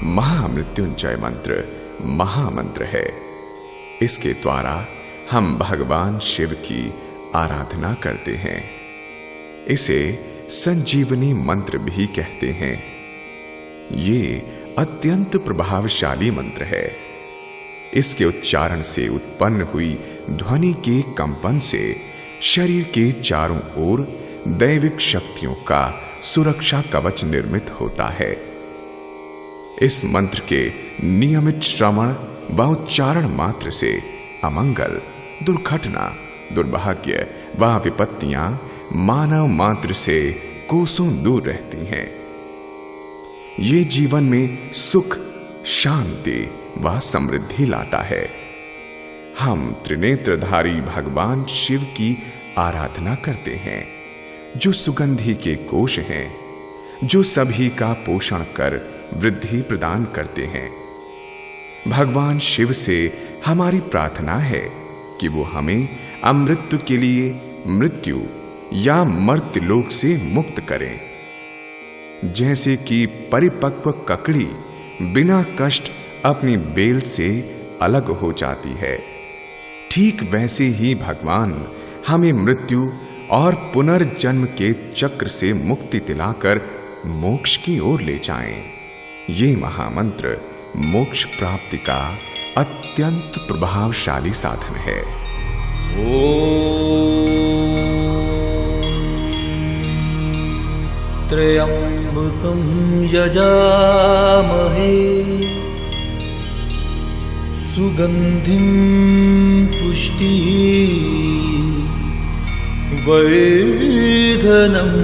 महामृत्युंजय मंत्र महामंत्र है। इसके द्वारा हम भगवान शिव की आराधना करते हैं। इसे संजीवनी मंत्र भी कहते हैं। ये अत्यंत प्रभावशाली मंत्र है। इसके उच्चारण से उत्पन्न हुई ध्वनि के कंपन से शरीर के चारों ओर दैविक शक्तियों का सुरक्षा कवच निर्मित होता है। इस मंत्र के नियमित श्रवण व उच्चारण मात्र से अमंगल, दुर्घटना, दुर्भाग्य व विपत्तियां मानव मात्र से कोसों दूर रहती हैं। ये जीवन में सुख, शांति व समृद्धि लाता है। हम त्रिनेत्रधारी भगवान शिव की आराधना करते हैं, जो सुगंधि के कोश हैं, जो सभी का पोषण कर वृद्धि प्रदान करते हैं। भगवान शिव से हमारी प्रार्थना है कि वो हमें अमृत्यु के लिए मृत्यु या मर्त्यलोक से मुक्त करें। जैसे कि परिपक्व ककड़ी बिना कष्ट अपनी बेल से अलग हो जाती है, ठीक वैसे ही भगवान हमें मृत्यु और पुनर्जन्म के चक्र से मुक्ति दिलाकर मोक्ष की ओर ले जाएं। ये महामंत्र मोक्ष प्राप्ति का अत्यंत प्रभावशाली साधन है। त्र्यंबकं यजामहे सुगंधिं पुष्टिः वर्धनम्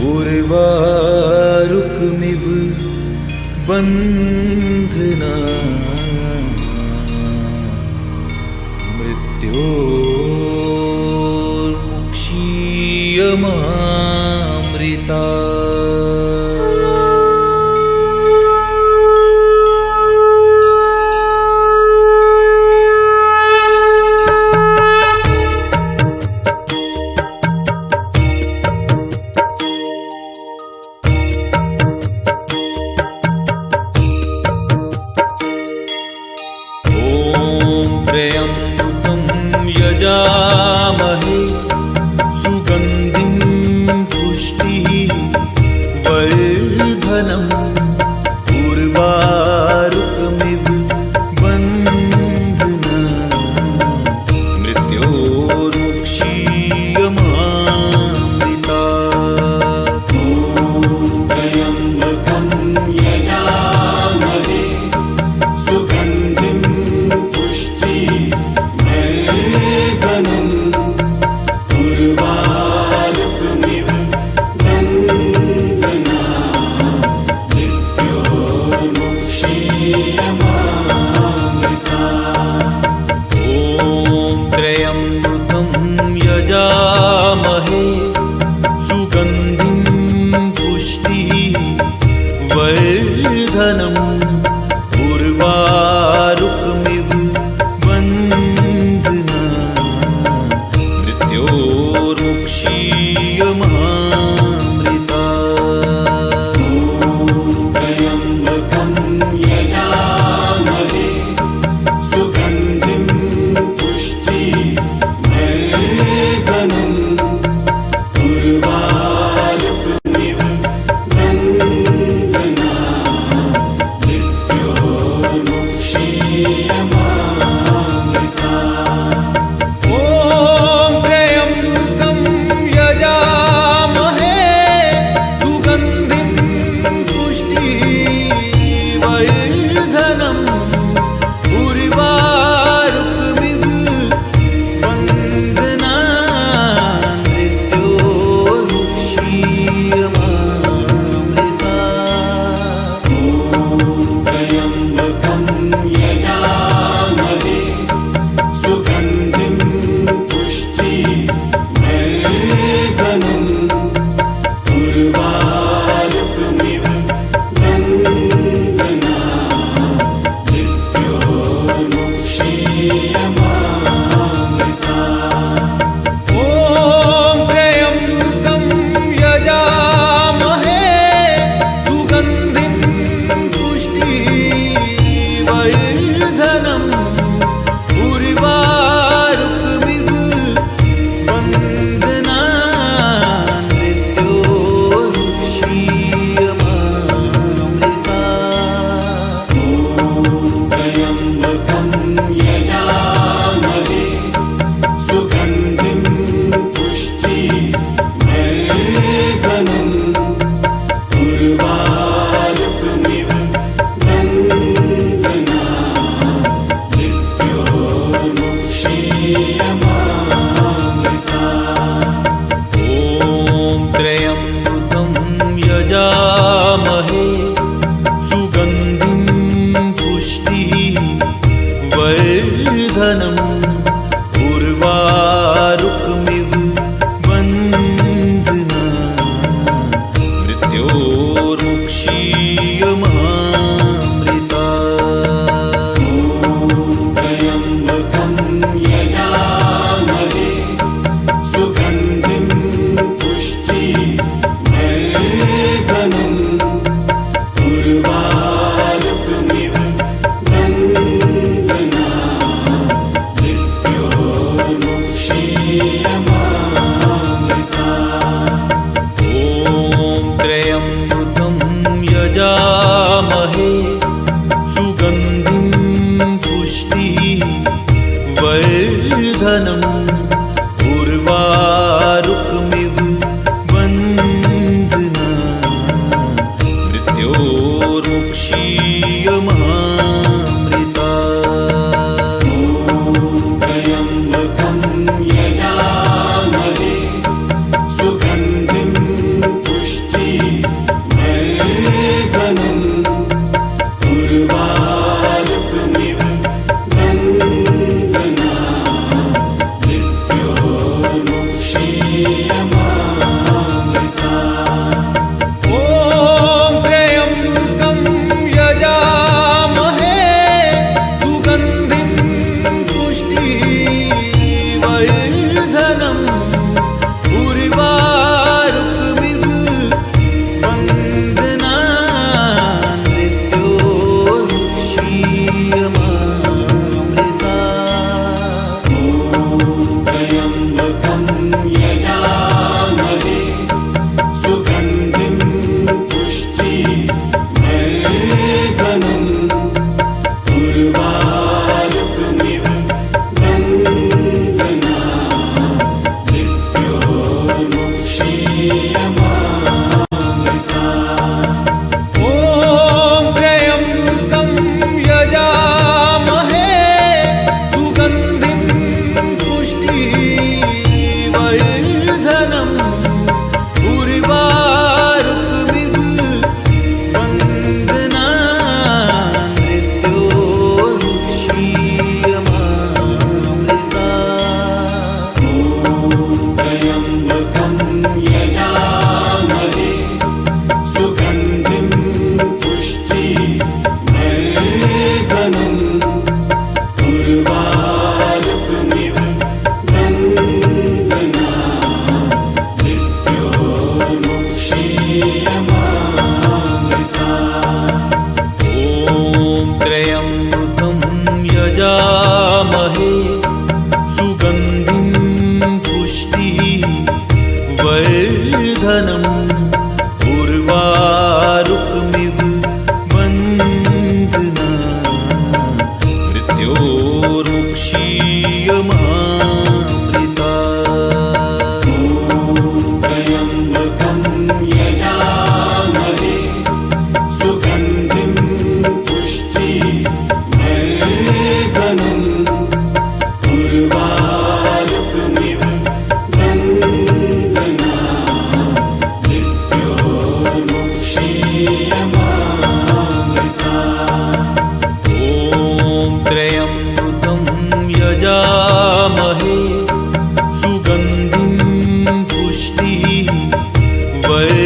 उर्वारुकमिव बन्धना मृत्योर्मुक्षीयमामृता। त्र्यंबकं यजामहे सुगंधिं पुष्टिः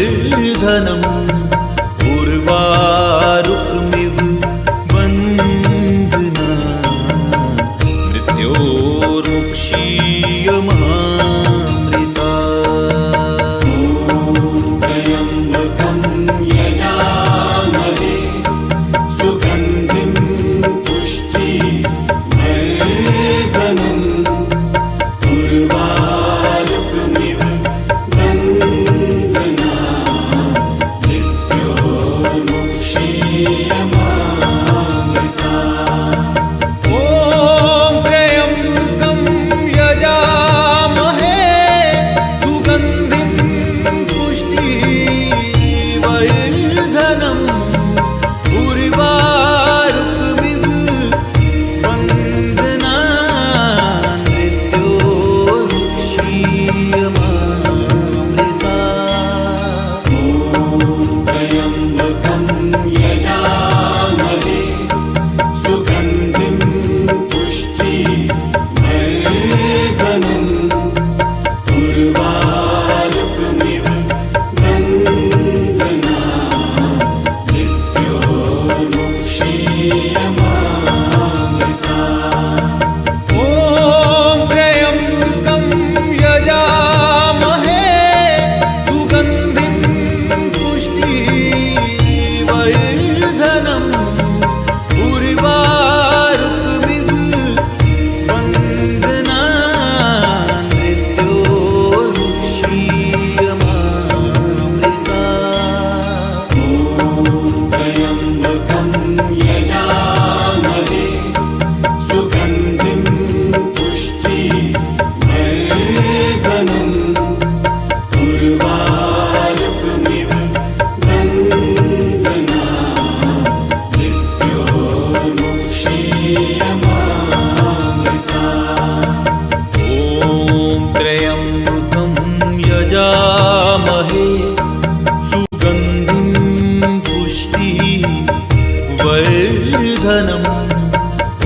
वर्धनम् उर्वारुकमिव वन्दना मृत्योर्मुक्षीयमामृता। त्र्यम्बकं यजामहे सुगन्धिं पुष्टिवर्धनम् उर्वारुकमिव वन्दना मृत्योर्मुक्षीयमामृता। ॐ त्र्यम्बकं यजामहे सुगन्धिं पुष्टिवर्धनम् उर्वारुकमिव वन्दना मृत्योर्मुक्षीयमामृता। त्र्यम्बकं यजामहे सुगन्धिं पुष्टिवर्धनम् उर्वारुकमिव वन्दना मृत्योर्मुक्षीयमामृता। ॐ त्र्यम्बकं यजामहे सुगन्धिं पुष्टिवर्धनम् उर्वारुकमिव वन्दना मृत्योर्मुक्षीयमामृता। त्र्यम्बकं यजामहे सुगन्धिं पुष्टिवर्धनम् उर्वारुकमिव वन्दना मृत्योर्मुक्षीयमामृता। ॐ त्र्यम्बकं यजामहे सुगन्धिं पुष्टिवर्धनम्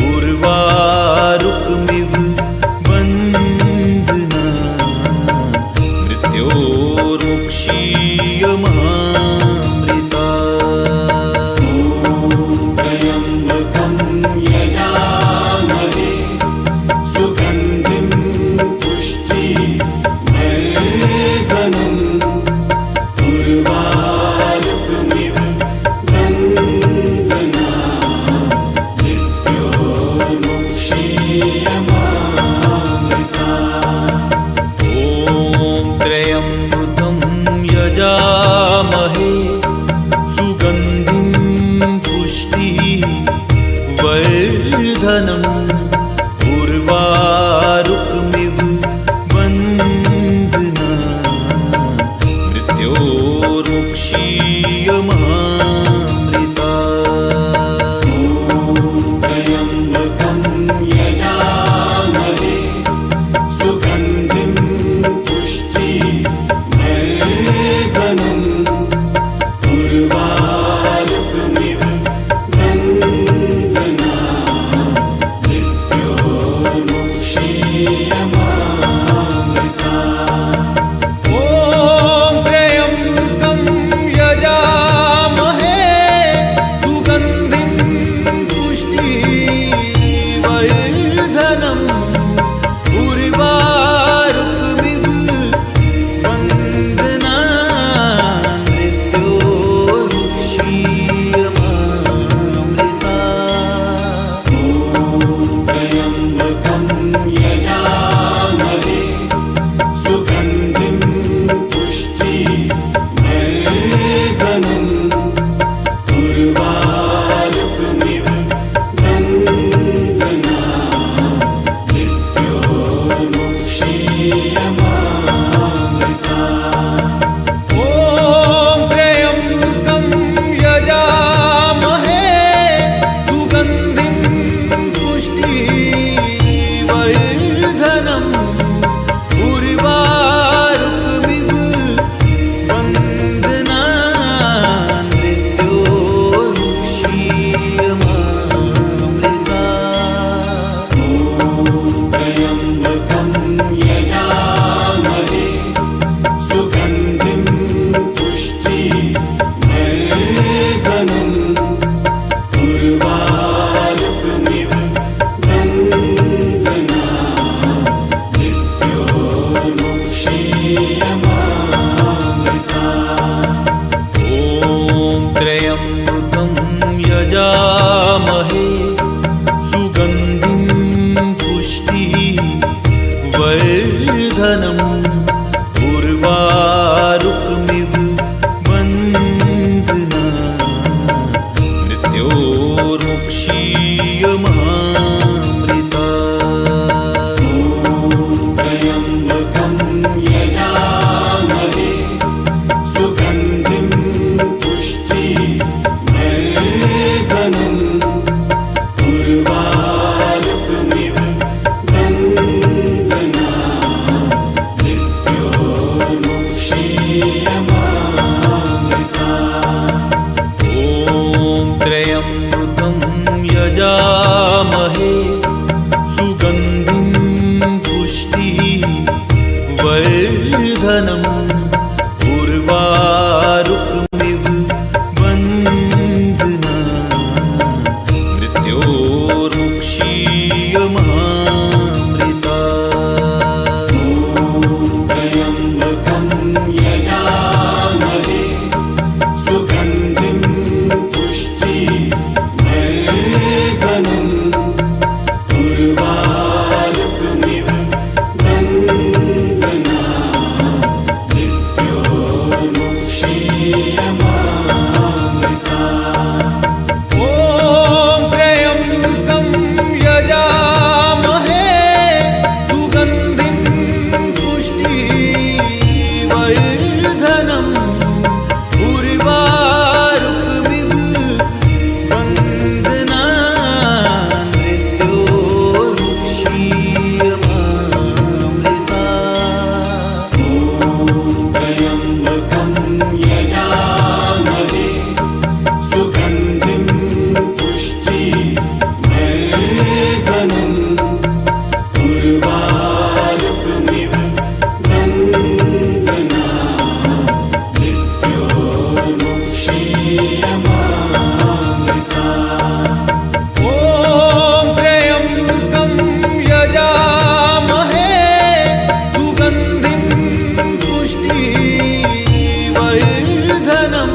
उर्वारुकमिव वन्दना मृत्योर्मुक्षीयमामृता। त्र्यम्बकं यजामहे सुगन्धिं पुष्टिवर्धनम् उर्वारुकमिव वन्दना मृत्योर्मुक्षीयमामृता। ॐ त्र्यम्बकं यजामहे सुगन्धिं पुष्टिवर्धनम् उर्वारुकमिव वन्दना मृत्योर्मुक्षीयमामृता। त्र्यम्बकं यजामहे सुगन्धिं पुष्टिवर्धनम् उर्वारुकमिव सुगन्धिं पुष्टिवर्धनम् उर्वारुकमिव बन्धनान् मृत्योर्मुक्षीयमामृता। ॐ त्र्यम्बकं यजामहे सुगन्धिं पुष्टिवर्धनम् उर्वारुकमिव बन्धनान् मृत्योर्मुक्षीयमामृता। त्र्यम्बकं यजामहे सुगन्धिं पुष्टिवर्धनम् उर्वारुकमिव बन्धनान् मृत्योर्मुक्षीयमामृता। ॐ त्र्यम्बकं यजामहे सुगन्धिं पुष्टिवर्धनम् उर्वारुकमिव बन्धनान् मृत्योर्मुक्षीयमामृता। त्र्यम्बकं यजामहे सुगन्धिं पुष्टिवर्धनम् उर्वारुकमिव बन्धनान् मृत्योर्मुक्षीयमामृता। ॐ त्र्यम्बकं यजामहे सुगन्धिं पुष्टिवर्धनम्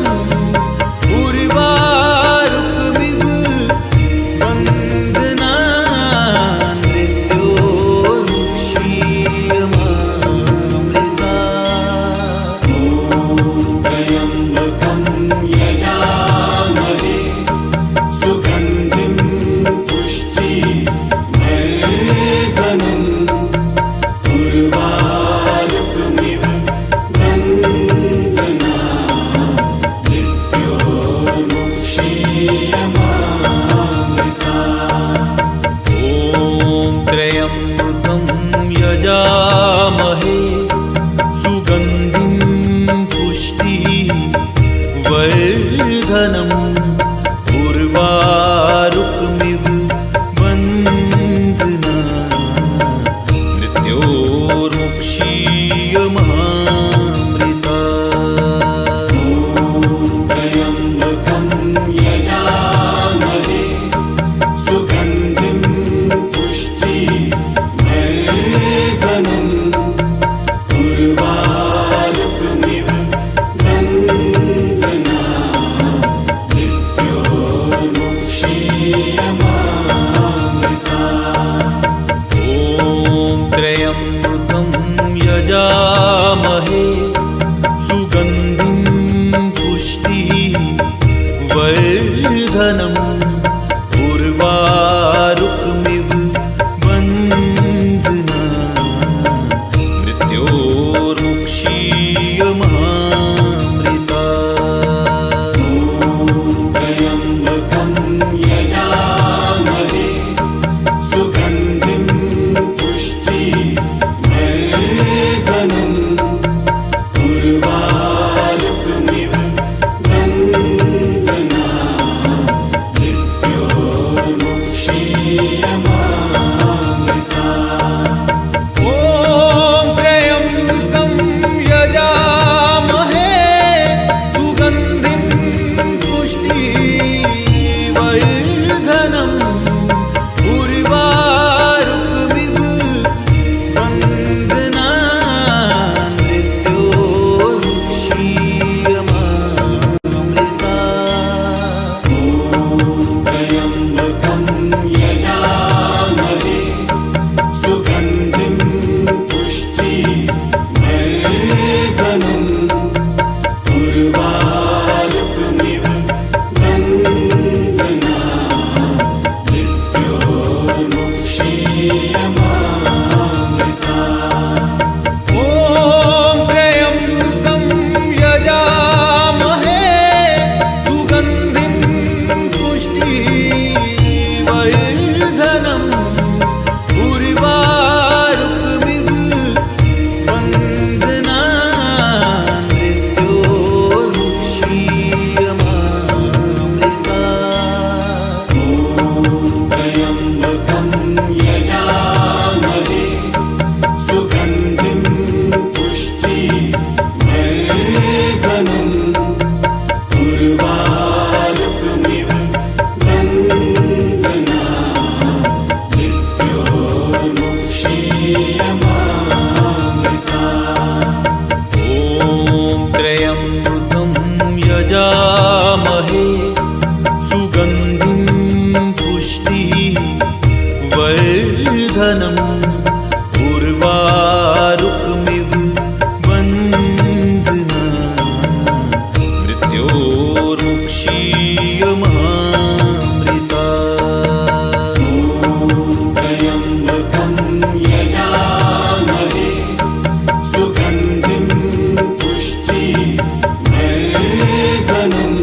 यजामहे सुगन्धिं पुष्टिवर्धनम् उर्वारुकमिव बन्धना मृत्योर्मुक्षीयमामृता। त्र्यम्बकं यजामहे सुगन्धिं पुष्टिवर्धनम्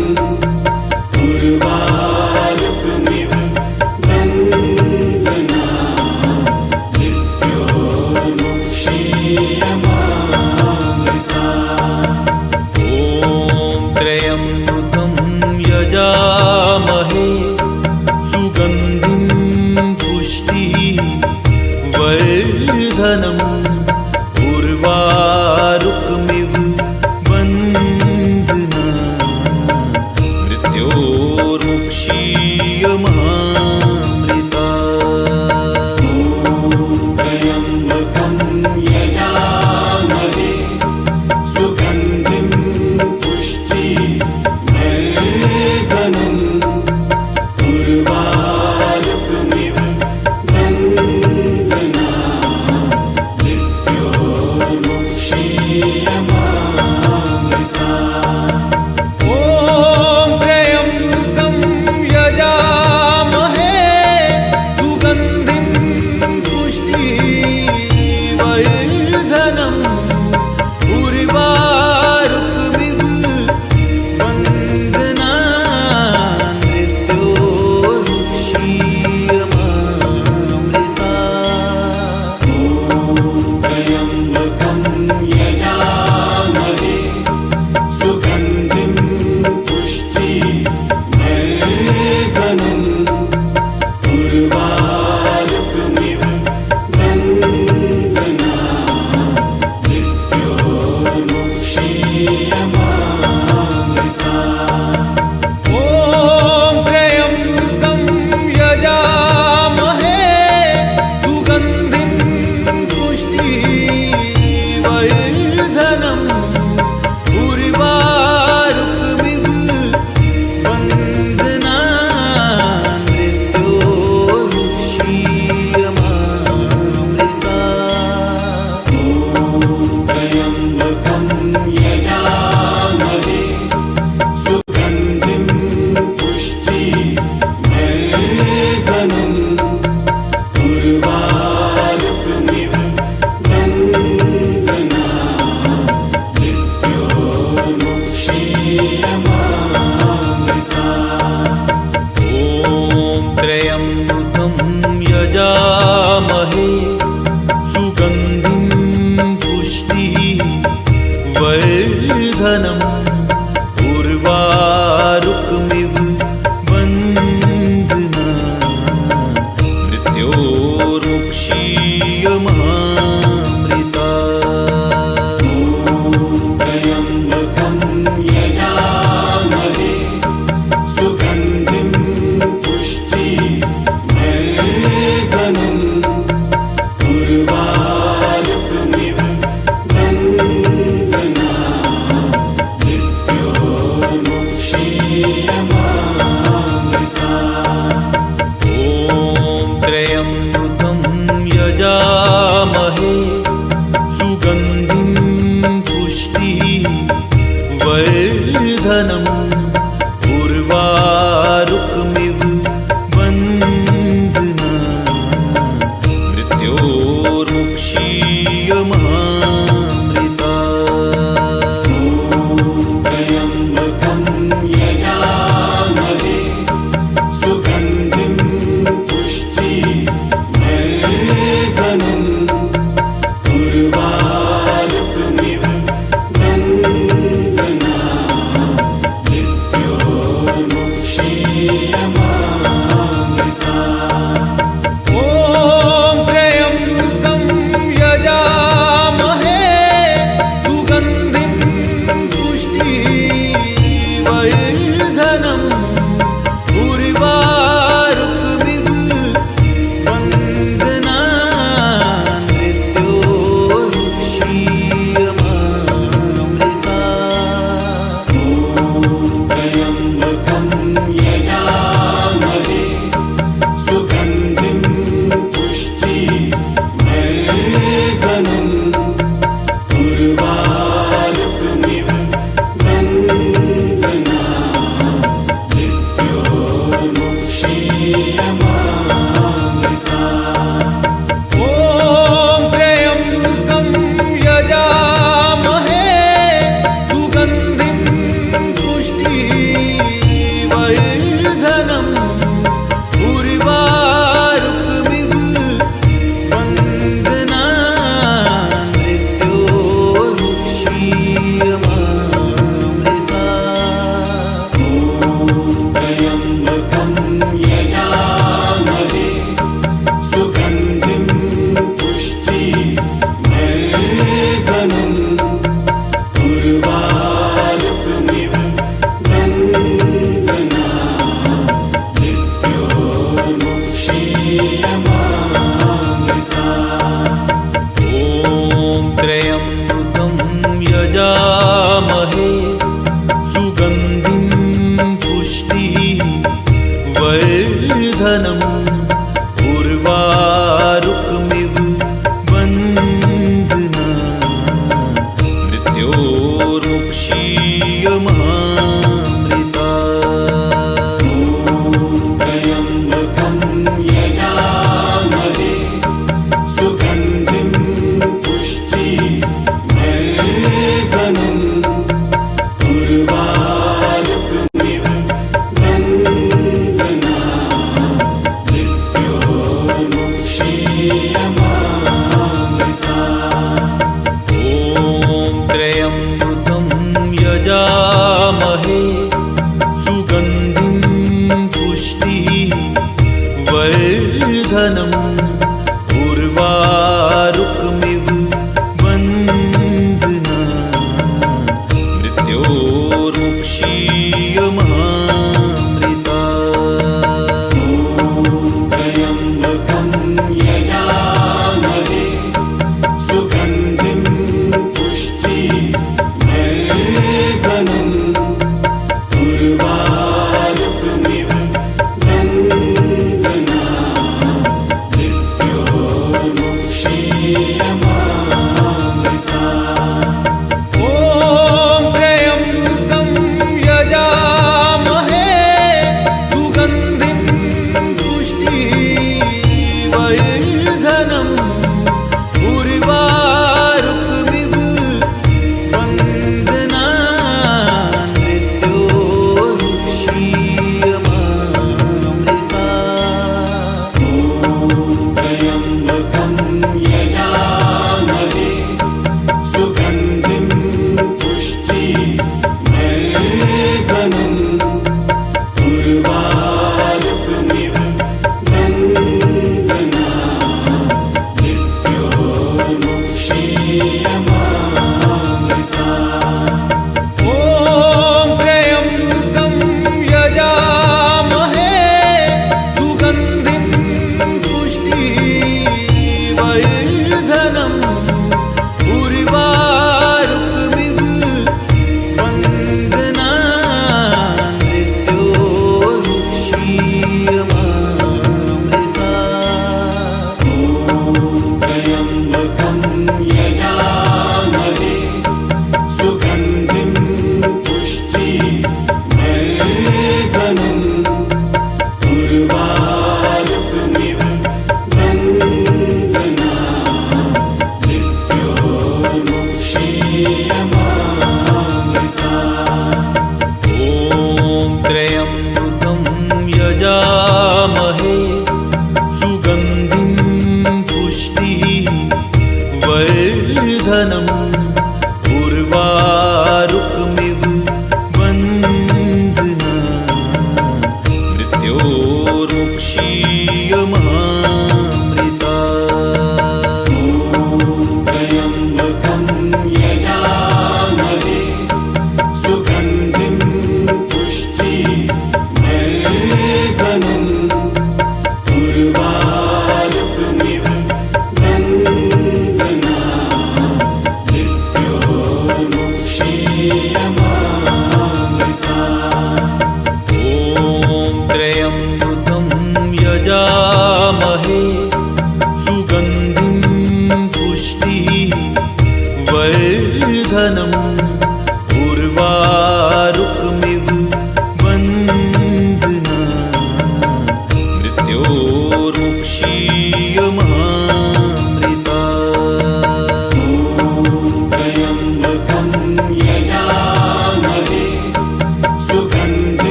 उर्वारुकमिव बन्धना मृत्योर्मुक्षीयमामृता। ॐ त्र्यम्बकं यजामहे सुगन्धिं पुष्टिवर्धनम् उर्वारुकमिव बन्धना मृत्योर्मुक्षीयमामृता। त्र्यम्बकं यजामहे सुगन्धिं पुष्टिवर्धनम् उर्वारुकमिव बन्धना मृत्योर्मुक्षीयमामृता। ॐ त्र्यम्बकं यजामहे सुगन्धिं पुष्टिवर्धनम् उर्वारुकमिव बन्धना मृत्योर्मुक्षीयमामृता। त्र्यम्बकं यजामहे सुगन्धिं पुष्टिवर्धनम् उर्वारुकमिव बन्धना मृत्योर्मुक्षीयमामृता। ॐ त्र्यम्बकं यजामहे सुगन्धिं पुष्टिवर्धनम् उर्वारुकमिव बन्धना मृत्योर्मुक्षीयमामृता। त्र्यम्बकं यजामहे सुगन्धिं पुष्टिवर्धनम् उर्वारुकमिव बन्धना मृत्योर्मुक्षीयमामृता। ॐ त्र्यम्बकं यजामहे सुगन्धिं पुष्टिवर्धनम् उर्वारुकमिव बन्धना मृत्योर्मुक्षीयमामृता। त्र्यम्बकं यजामहे सुगन्धिं पुष्टिवर्धनम् उर्वारुकमिव बन्धना मृत्योर्मुक्षीयमामृता। ॐ त्र्यम्बकं यजामहे सुगन्धिं पुष्टिवर्धनम् उर्वारुकमिव बन्धना मृत्योर्मुक्षीयमामृता। त्र्यम्बकं यजामहे सुगन्धिं पुष्टिवर्धनम् उर्वारुकमिव बन्धना मृत्योर्मुक्षीयमामृता। ॐ त्र्यम्बकं यजामहे सुगन्धिं पुष्टिवर्धनम् उर्वारुकमिव बन्धना मृत्योर्मुक्षीयमामृता। यजामहे सुगन्धिं पुष्टिवर्धनम् उर्वारुकमिव बन्धना मृत्योर्मुक्षीयमामृता। त्र्यम्बकं यजामहे सुगन्धिं पुष्टिवर्धनम् उर्वारुकमिव बन्धना मृत्योर्मुक्षीयमामृता। ॐ त्र्यम्बकं यजामहे सुगन्धिं पुष्टिवर्धनम् उर्वारुकमिव बन्धना मृत्योर्मुक्षीयमामृता। त्र्यम्बकं यजामहे सुगन्धिं पुष्टिवर्धनम् उर्वारुकमिव बन्धना मृत्योर्मुक्षीयमामृता। ॐ त्र्यम्बकं यजामहे सुगन्धिं पुष्टिवर्धनम् उर्वारुकमिव बन्धना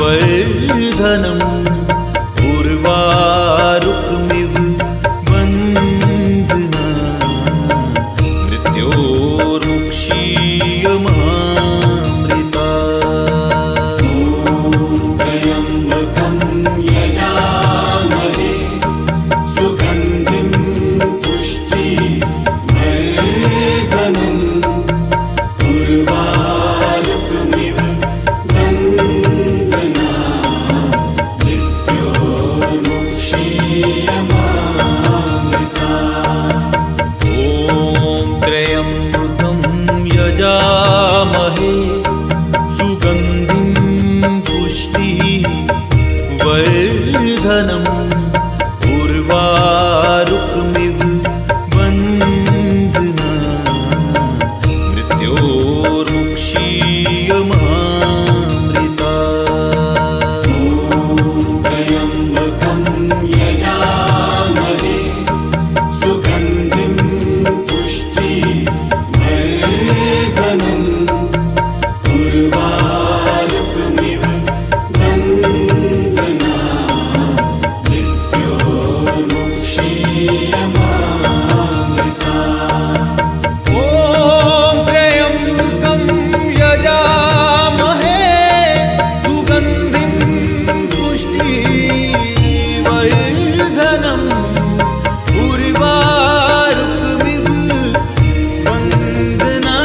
वर्धनम् उर्वारुकमिव वन्दना मृत्योर्मुक्षीयमामृता त्र्यम्बकं यजामहे सुगन्धिं पुष्टिवर्धनम् उर्वारुकमिव वन्दना मृत्योर्मुक्षीयमामृता ॐ त्र्यम्बकं यजामहे सुगन्धिं पुष्टिवर्धनम् उर्वारुकमिव वन्दना मृत्योर्मुक्षीयमामृता त्र्यम्बकं यजामहे सुगन्धिं पुष्टिवर्धनम् उर्वारुकमिव वन्दना मृत्योर्मुक्षीयमामृता ॐ त्र्यम्बकं यजामहे सुगन्धिं पुष्टिवर्धनम् उर्वारुकमिव वन्दना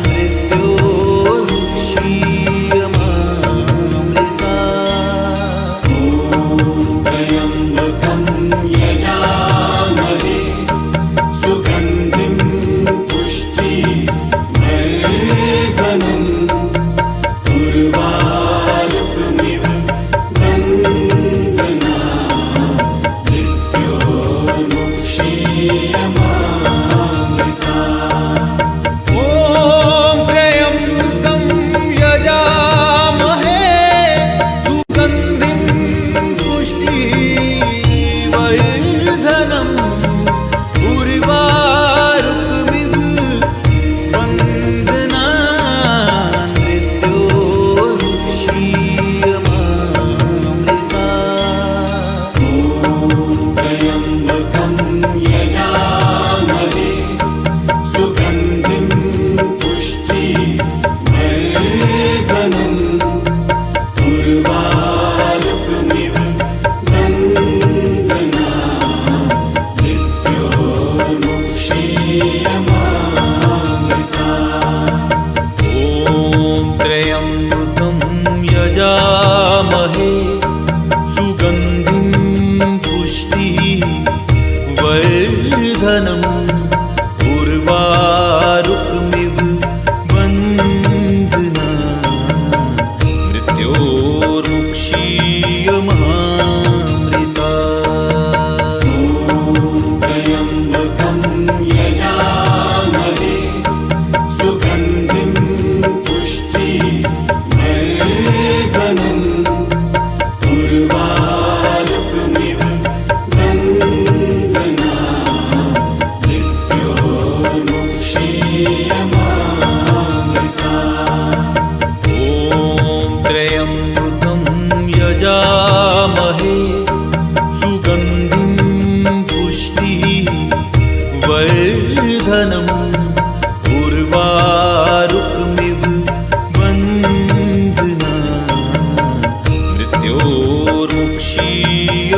मृत्योर्मुक्षीयमामृता त्र्यम्बकं यजामहे सुगन्धिं पुष्टिवर्धनम् उर्वारुकमिव वन्दना मृत्योर्मुक्षीयमामृता ॐ त्र्यम्बकं यजामहे सुगन्धिं पुष्टिवर्धनम् उर्वारुकमिव वन्दना मृत्योर्मुक्षीयमामृता त्र्यम्बकं यजामहे सुगन्धिं पुष्टिवर्धनम् उर्वारुकमिव वन्दना मृत्योर्मुक्षीयमामृता ॐ त्र्यम्बकं यजामहे सुगन्धिं पुष्टिवर्धनम् उर्वारुकमिव वन्दना मृत्योर्मुक्षीयमामृता त्र्यम्बकं यजामहे सुगन्धिं पुष्टिवर्धनम् उर्वारुकमिव वन्दना मृत्योर्मुक्षीयमामृता ॐ त्र्यम्बकं यजामहे सुगन्धिं पुष्टिवर्धनम् उर्वारुकमिव वन्दना मृत्योर्मुक्षीयमामृता